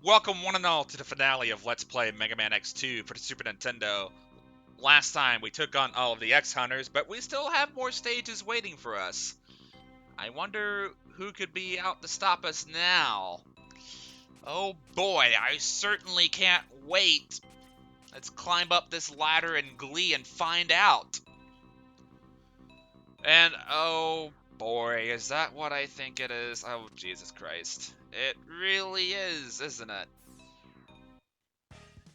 Welcome one and all to the finale of Let's Play Mega Man X2 for the Super Nintendo. Last time we took on all of the X-Hunters, but we still have more stages waiting for us. I wonder who could be out to stop us now. Oh boy, I certainly can't wait. Let's climb up this ladder in glee and find out. And oh boy, is that what I think it is? Oh Jesus Christ. It really is, isn't it?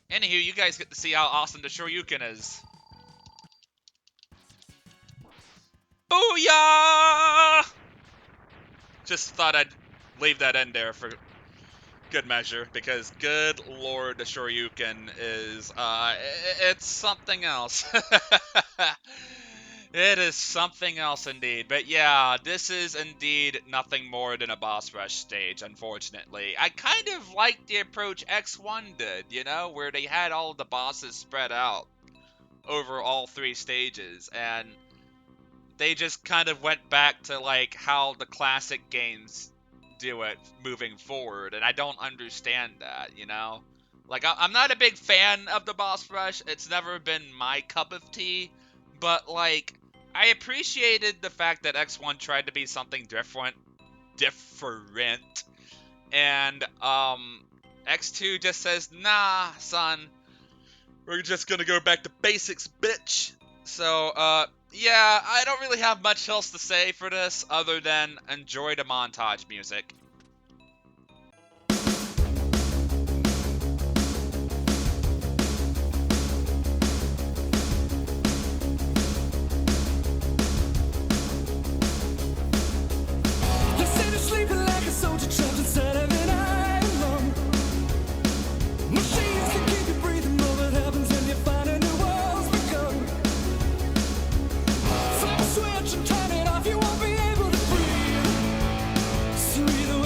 Anywho, you guys get to see how awesome the Shoryuken is. Booyah! Just thought I'd leave that in there for good measure, because good lord, the Shoryuken is, it's something else. It is something else indeed. But yeah, this is indeed nothing more than a boss rush stage, unfortunately. I kind of liked the approach X1 did, you know, where they had all of the bosses spread out over all three stages, and they just kind of went back to like how the classic games do it moving forward, and I don't understand that, you know? Like, I'm not a big fan of the boss rush. It's never been my cup of tea, but like, I appreciated the fact that X1 tried to be something different, and X2 just says, nah, son, we're just gonna go back to basics, bitch. So, yeah, I don't really have much else to say for this other than enjoy the montage music. Switch and turn it off, you won't be able to breathe. So either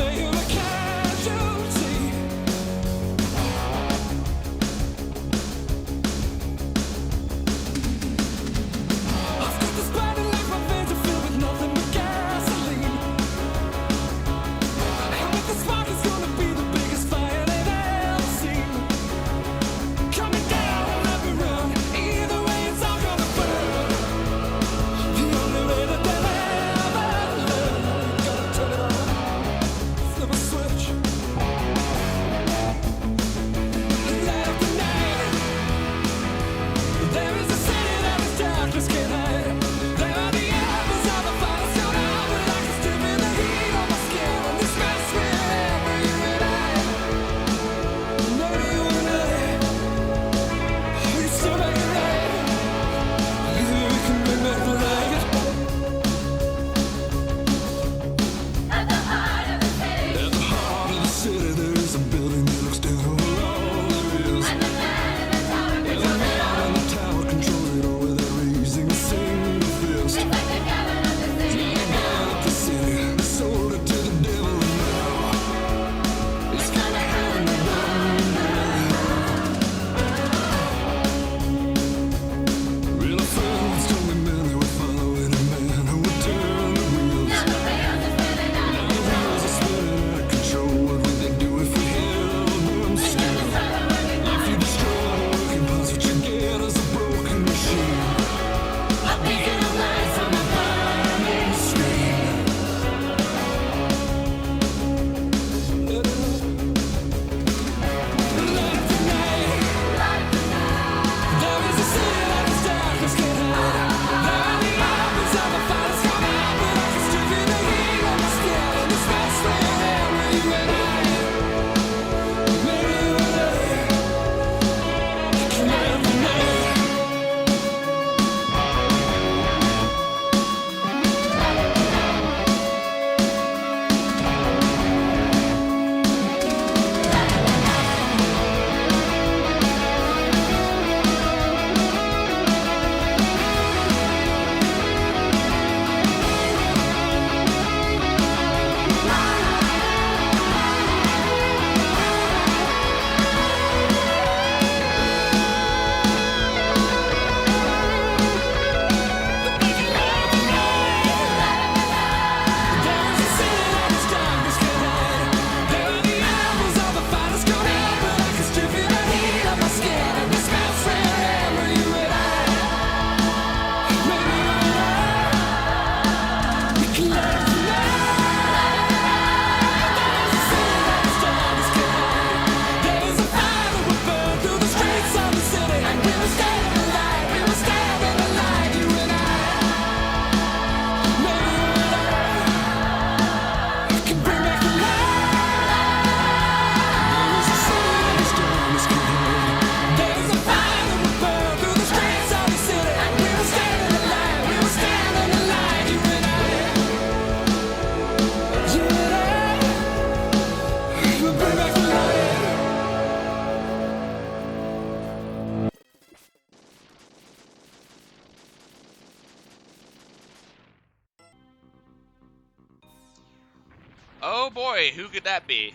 boy, who could that be?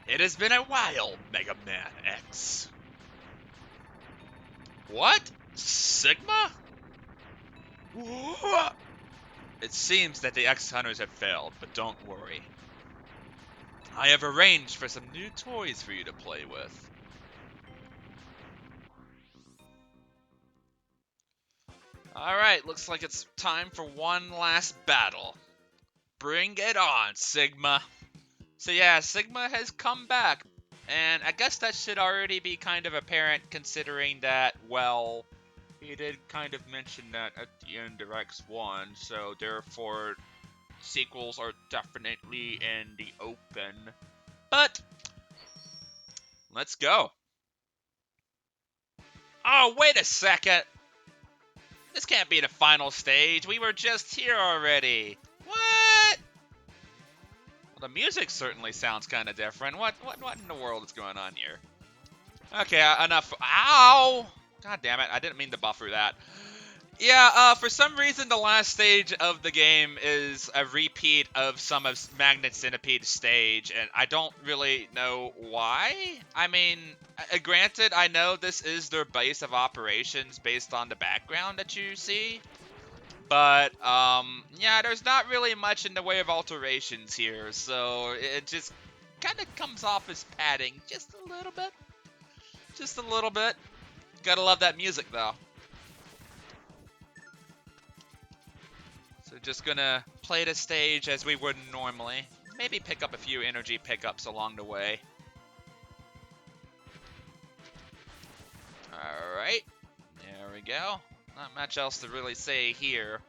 It has been a while, Mega Man X. What? Sigma? What? It seems that the X-Hunters have failed, but don't worry. I have arranged for some new toys for you to play with. Alright, looks like it's time for one last battle. Bring it on, Sigma. So yeah, Sigma has come back, and I guess that should already be kind of apparent considering that, well, he did kind of mention that at the end of X1, so therefore sequels are definitely in the open. But let's go. Oh, wait a second. This can't be the final stage. We were just here already. What? Well, the music certainly sounds kind of different. What in the world is going on here? Okay, enough. Ow! God damn it, I didn't mean to buffer that. Yeah, for some reason the last stage of the game is a repeat of some of Magnet Centipede's stage, and I don't really know why. I mean, granted, I know this is their base of operations based on the background that you see, but, yeah, there's not really much in the way of alterations here, so it just kind of comes off as padding just a little bit. Just a little bit. Gotta love that music, though. So just gonna play the stage as we would normally. Maybe pick up a few energy pickups along the way. Alright. There we go. Not much else to really say here.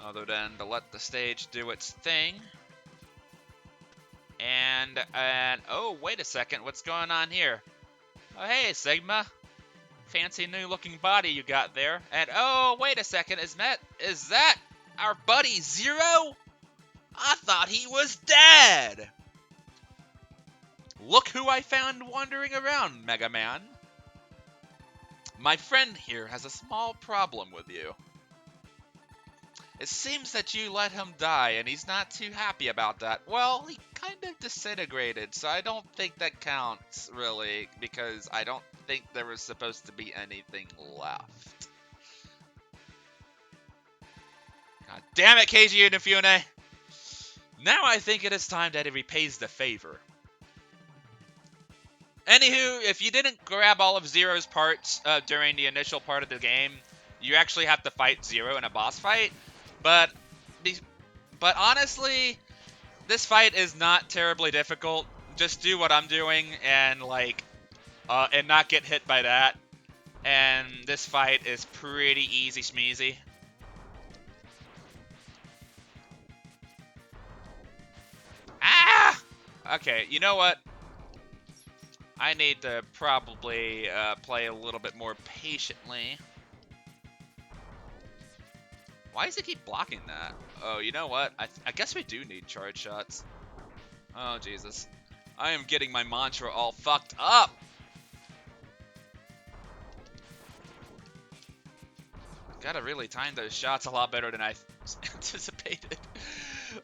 Other than to let the stage do its thing. And oh, wait a second. What's going on here? Oh, hey, Sigma. Fancy new looking body you got there. And oh, wait a second. Is that our buddy Zero? I thought he was dead. Look who I found wandering around, Mega Man. My friend here has a small problem with you. It seems that you let him die, and he's not too happy about that. Well, he kind of disintegrated, so I don't think that counts, really, because I don't think there was supposed to be anything left. God damn it, Keiji Inafune! Now I think it is time that he repays the favor. Anywho, if you didn't grab all of Zero's parts during the initial part of the game, you actually have to fight Zero in a boss fight. But honestly, this fight is not terribly difficult. Just do what I'm doing and and not get hit by that. And this fight is pretty easy schmeezy. Ah! Okay, you know what? I need to probably play a little bit more patiently. Why does it keep blocking that? Oh, you know what? I guess we do need charge shots. Oh, Jesus. I am getting my mantra all fucked up. Gotta really time those shots a lot better than I anticipated.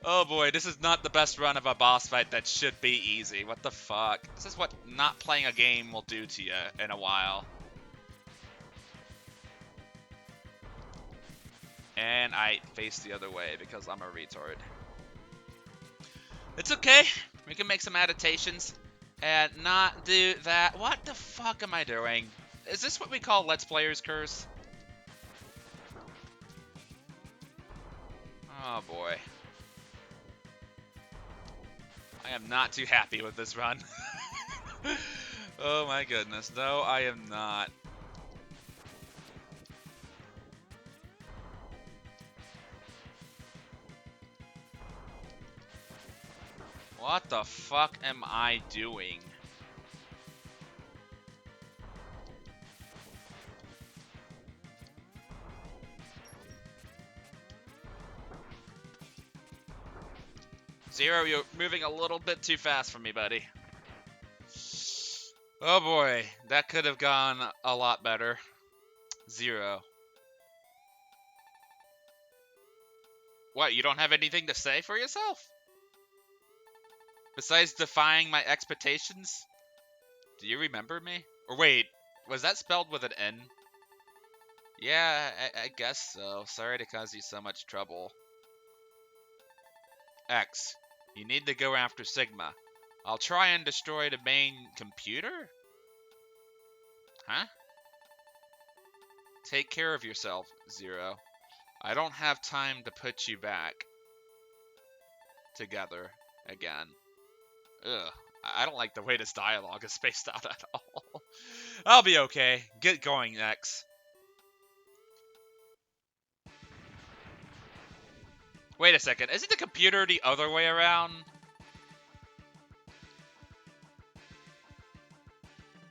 Oh boy, this is not the best run of a boss fight that should be easy. What the fuck? This is what not playing a game will do to you in a while. And I face the other way because I'm a retard. It's okay. We can make some adaptations and not do that. What the fuck am I doing? Is this what we call Let's Player's Curse? Oh boy. I am not too happy with this run. Oh my goodness. No, I am not. What the fuck am I doing? Zero, you're moving a little bit too fast for me, buddy. Oh boy, that could have gone a lot better. Zero. What, you don't have anything to say for yourself? Besides defying my expectations? Do you remember me? Or wait, was that spelled with an N? Yeah, I guess so. Sorry to cause you so much trouble. X, you need to go after Sigma. I'll try and destroy the main computer? Huh? Take care of yourself, Zero. I don't have time to put you back together again. Ugh. I don't like the way this dialogue is spaced out at all. I'll be okay. Get going, X. Wait a second. Isn't the computer the other way around?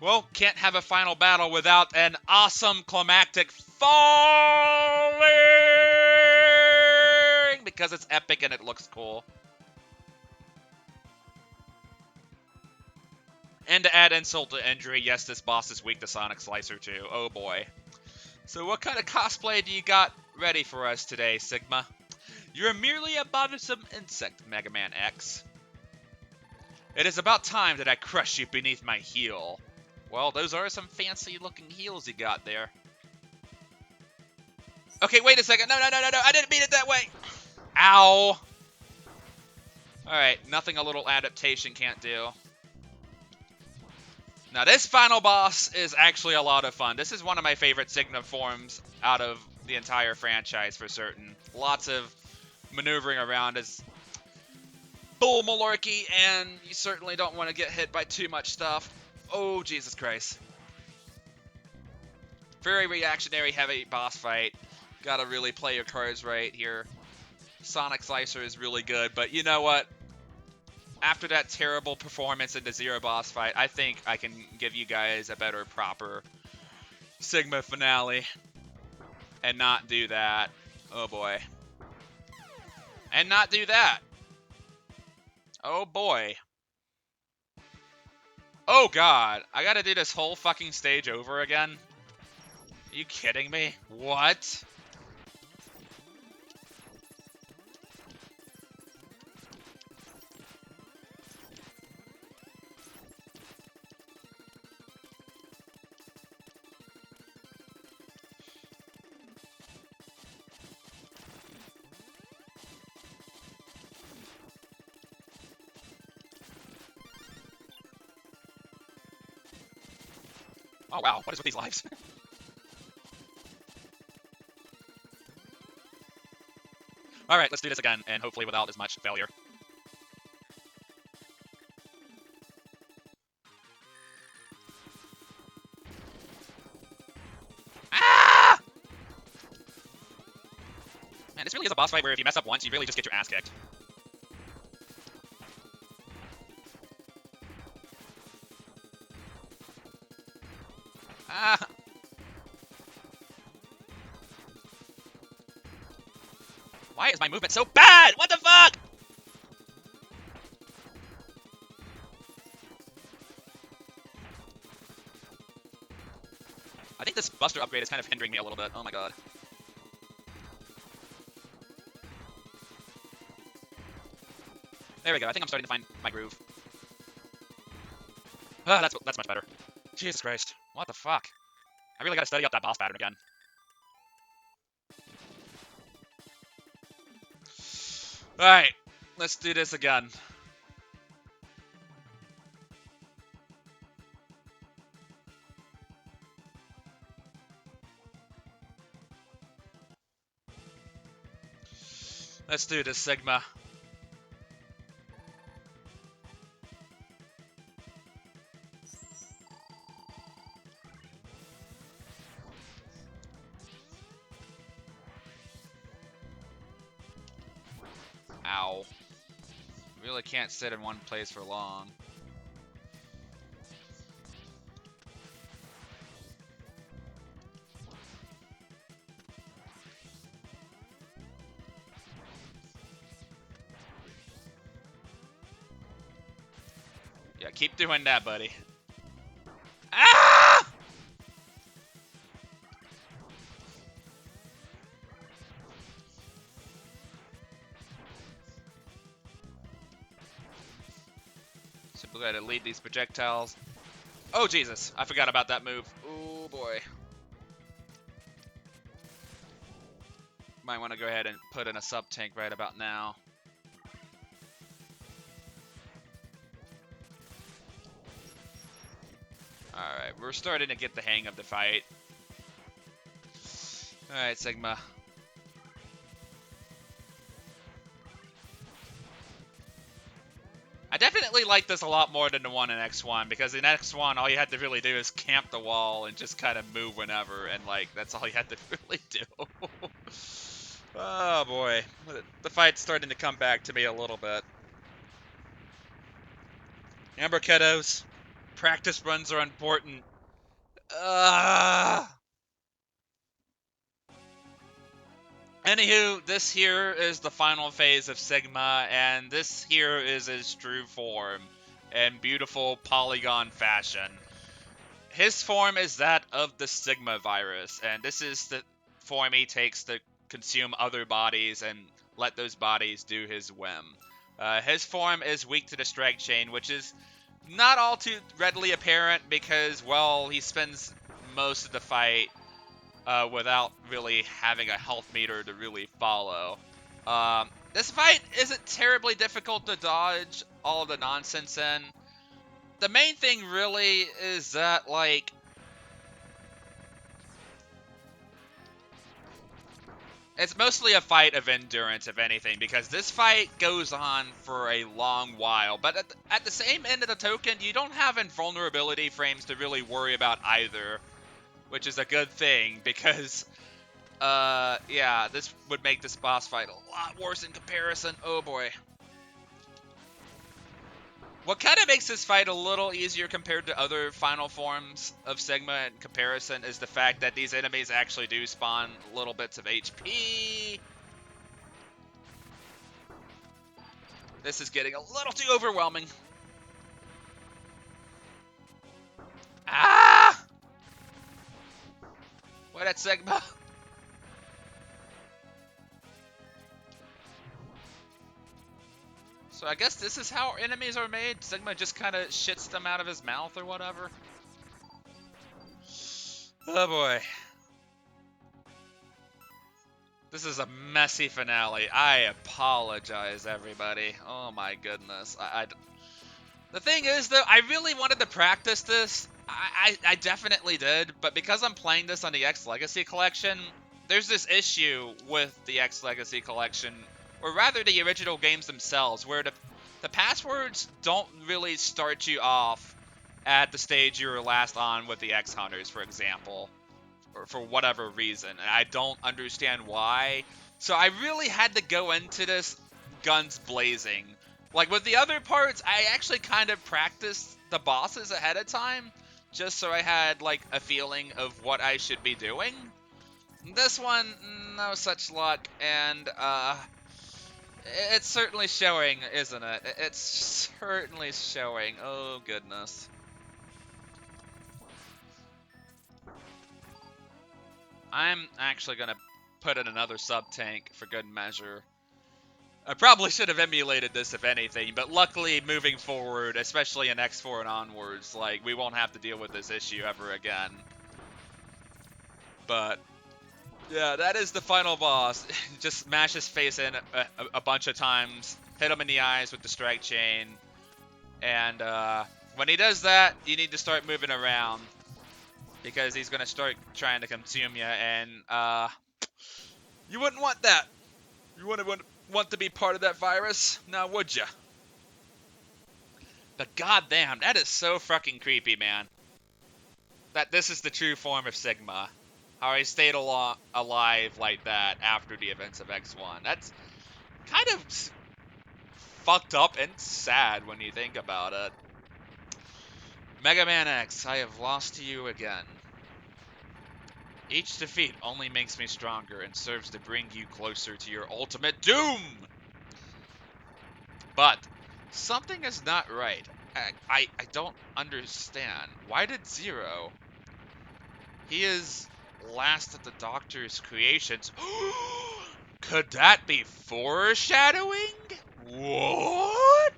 Well, can't have a final battle without an awesome climactic falling! Because it's epic and it looks cool. And to add insult to injury, yes, this boss is weak to Sonic Slicer too. Oh boy. So what kind of cosplay do you got ready for us today, Sigma? You're merely a bothersome insect, Mega Man X. It is about time that I crush you beneath my heel. Well, those are some fancy-looking heels you got there. Okay, wait a second. No, I didn't mean it that way. Ow. Alright, nothing a little adaptation can't do. Now, this final boss is actually a lot of fun. This is one of my favorite Sigma forms out of the entire franchise for certain. Lots of maneuvering around is bull malarkey, and you certainly don't want to get hit by too much stuff. Oh, Jesus Christ. Very reactionary heavy boss fight. Gotta really play your cards right here. Sonic Slicer is really good, but you know what? After that terrible performance in the Zero boss fight, I think I can give you guys a better, proper Sigma finale. And not do that. Oh boy. And not do that. Oh boy. Oh god. I gotta do this whole fucking stage over again? Are you kidding me? What? Oh wow, what is with these lives? Alright, let's do this again, and hopefully without as much failure. Ah! Man, this really is a boss fight where if you mess up once, you really just get your ass kicked. Ah! Why is my movement so bad? What the fuck? I think this Buster upgrade is kind of hindering me a little bit. Oh my god. There we go. I think I'm starting to find my groove. Ah, that's much better. Jesus Christ. What the fuck? I really gotta study up that boss pattern again. Alright, let's do this again. Let's do this, Sigma. Ow. Really can't sit in one place for long. Yeah, keep doing that, buddy. Ah! ahead and lead these projectiles. Oh, Jesus. I forgot about that move. Oh, boy. Might want to go ahead and put in a sub-tank right about now. Alright, we're starting to get the hang of the fight. Alright, Sigma. I definitely like this a lot more than the one in X1, because in X1, all you had to really do is camp the wall and just kind of move whenever, and, like, that's all you had to really do. Oh, boy. The fight's starting to come back to me a little bit. Amber kiddos, practice runs are important. Anywho, this here is the final phase of Sigma, and this here is his true form in beautiful polygon fashion. His form is that of the Sigma virus, and this is the form he takes to consume other bodies and let those bodies do his whim. His form is weak to the strike chain, which is not all too readily apparent because, well, he spends most of the fight without really having a health meter to really follow. This fight isn't terribly difficult to dodge all of the nonsense in. The main thing really is that, like, it's mostly a fight of endurance, if anything, because this fight goes on for a long while. But at the same end of the token, you don't have invulnerability frames to really worry about either, which is a good thing, because yeah, this would make this boss fight a lot worse in comparison. Oh boy. What kind of makes this fight a little easier compared to other final forms of Sigma in comparison is the fact that these enemies actually do spawn little bits of HP. This is getting a little too overwhelming. Ah! What at Sigma? So I guess this is how enemies are made. Sigma just kind of shits them out of his mouth or whatever. Oh boy. This is a messy finale. I apologize, everybody. Oh my goodness. The thing is, though, I really wanted to practice this. I definitely did, but because I'm playing this on the X Legacy Collection, there's this issue with the X Legacy Collection, or rather the original games themselves, where the passwords don't really start you off at the stage you were last on with the X Hunters, for example, or for whatever reason, and I don't understand why. So I really had to go into this guns blazing. Like with the other parts, I actually kind of practiced the bosses ahead of time, just so I had like a feeling of what I should be doing. This one, no such luck, and it's certainly showing, isn't it? It's certainly showing. Oh goodness. I'm actually gonna put in another sub-tank for good measure. I probably should have emulated this, if anything, but luckily, moving forward, especially in X4 and onwards, like, we won't have to deal with this issue ever again. But, yeah, that is the final boss. Just smash his face in a bunch of times, hit him in the eyes with the strike chain, and when he does that, you need to start moving around, because he's going to start trying to consume you, and you wouldn't want that. You wouldn't want to be part of that virus, now would ya? But goddamn, that is so fucking creepy, man. That this is the true form of Sigma. How he stayed alive like that after the events of X1. That's kind of fucked up and sad when you think about it. Mega Man X, I have lost to you again. Each defeat only makes me stronger and serves to bring you closer to your ultimate doom! But something is not right. I don't understand. Why did Zero? He is last of the Doctor's creations. Could that be foreshadowing? What?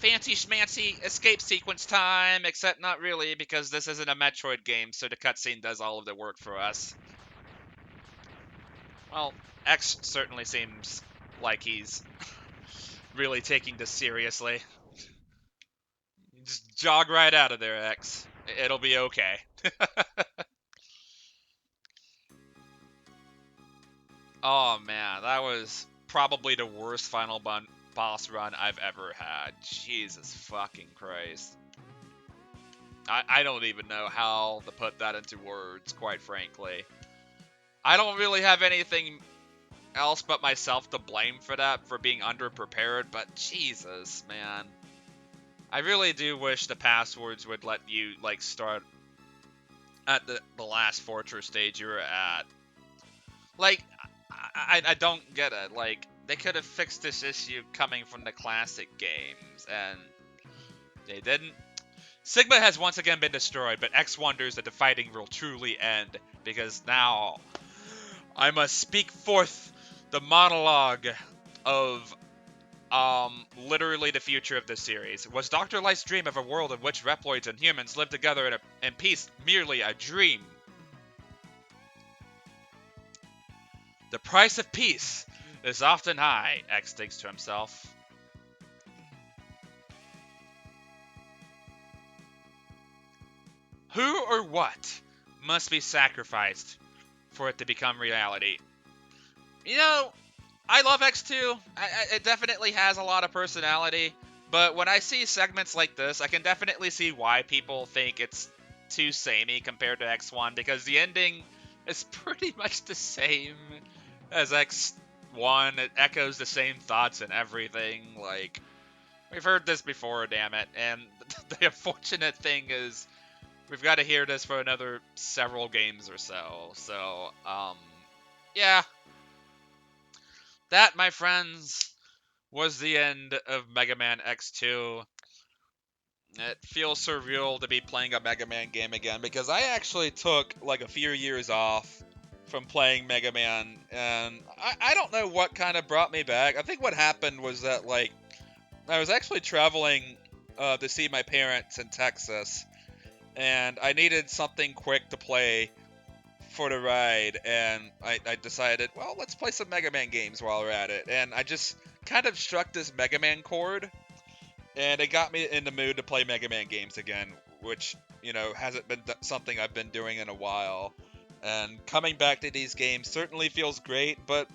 fancy schmancy escape sequence time, except not really, because this isn't a Metroid game, so the cutscene does all of the work for us. Well, X certainly seems like he's really taking this seriously. Just jog right out of there, X. It'll be okay. Oh man, that was probably the worst boss run I've ever had. Jesus fucking Christ. I don't even know how to put that into words, quite frankly. I don't really have anything else but myself to blame for that, for being underprepared, but Jesus, man. I really do wish the passwords would let you, like, start at the last fortress stage you were at. Like, I don't get it. Like, they could have fixed this issue coming from the classic games, and they didn't. Sigma has once again been destroyed, but X wonders that the fighting will truly end, because now I must speak forth the monologue of literally the future of this series. Was Dr. Light's dream of a world in which Reploids and humans live together in peace merely a dream? The price of peace is often high, X thinks to himself. Who or what must be sacrificed for it to become reality? You know, I love X2. It definitely has a lot of personality. But when I see segments like this, I can definitely see why people think it's too samey compared to X1, because the ending is pretty much the same as X1. It echoes the same thoughts and everything. Like, we've heard this before, damn it. And the unfortunate thing is, we've got to hear this for another several games or so. So, yeah. That, my friends, was the end of Mega Man X2. It feels surreal to be playing a Mega Man game again, because I actually took like a few years off from playing Mega Man, and I don't know what kind of brought me back. I think what happened was that, like, I was actually traveling to see my parents in Texas, and I needed something quick to play for the ride, and I decided, well, let's play some Mega Man games while we're at it, and I just kind of struck this Mega Man chord, and it got me in the mood to play Mega Man games again, which, you know, hasn't been something I've been doing in a while. And coming back to these games certainly feels great, but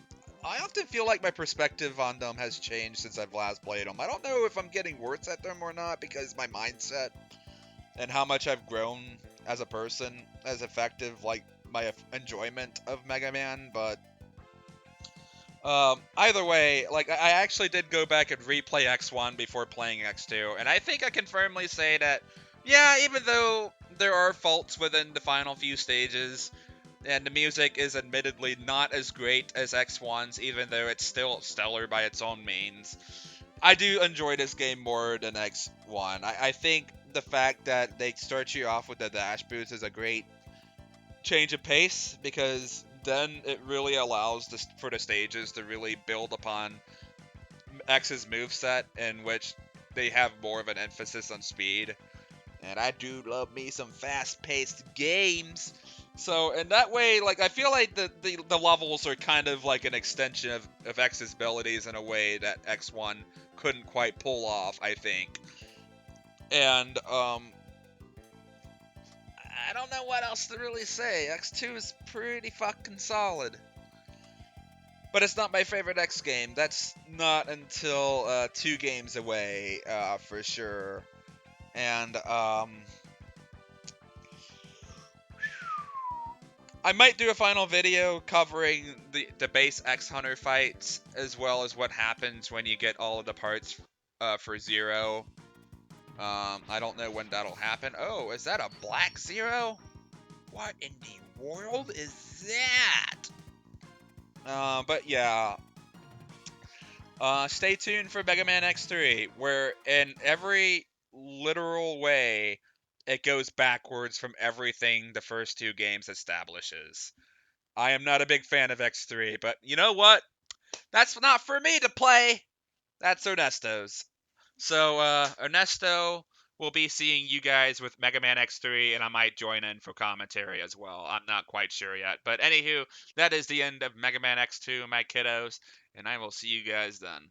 I often feel like my perspective on them has changed since I've last played them. I don't know if I'm getting worse at them or not, because my mindset and how much I've grown as a person has affected, like, my enjoyment of Mega Man, but either way, like, I actually did go back and replay X1 before playing X2, and I think I can firmly say that, yeah, even though there are faults within the final few stages, and the music is admittedly not as great as X1's, even though it's still stellar by its own means, I do enjoy this game more than X1. I think the fact that they start you off with the dash boost is a great change of pace, because then it really allows for the stages to really build upon X's moveset, in which they have more of an emphasis on speed. And I do love me some fast-paced games. So in that way, like, I feel like the levels are kind of like an extension of X's abilities in a way that X1 couldn't quite pull off, I think. And I don't know what else to really say. X2 is pretty fucking solid. But it's not my favorite X game. That's not until 2 games away, for sure. And I might do a final video covering the base X Hunter fights, as well as what happens when you get all of the parts for Zero. I don't know when that'll happen. Oh, is that a Black Zero? What in the world is that? But yeah. Stay tuned for Mega Man X3, where in every literal way, it goes backwards from everything the first 2 games establishes. I am not a big fan of X3, but you know what? That's not for me to play. That's Ernesto's. So, Ernesto will be seeing you guys with Mega Man X3, and I might join in for commentary as well. I'm not quite sure yet. But anywho, that is the end of Mega Man X2, my kiddos, and I will see you guys then.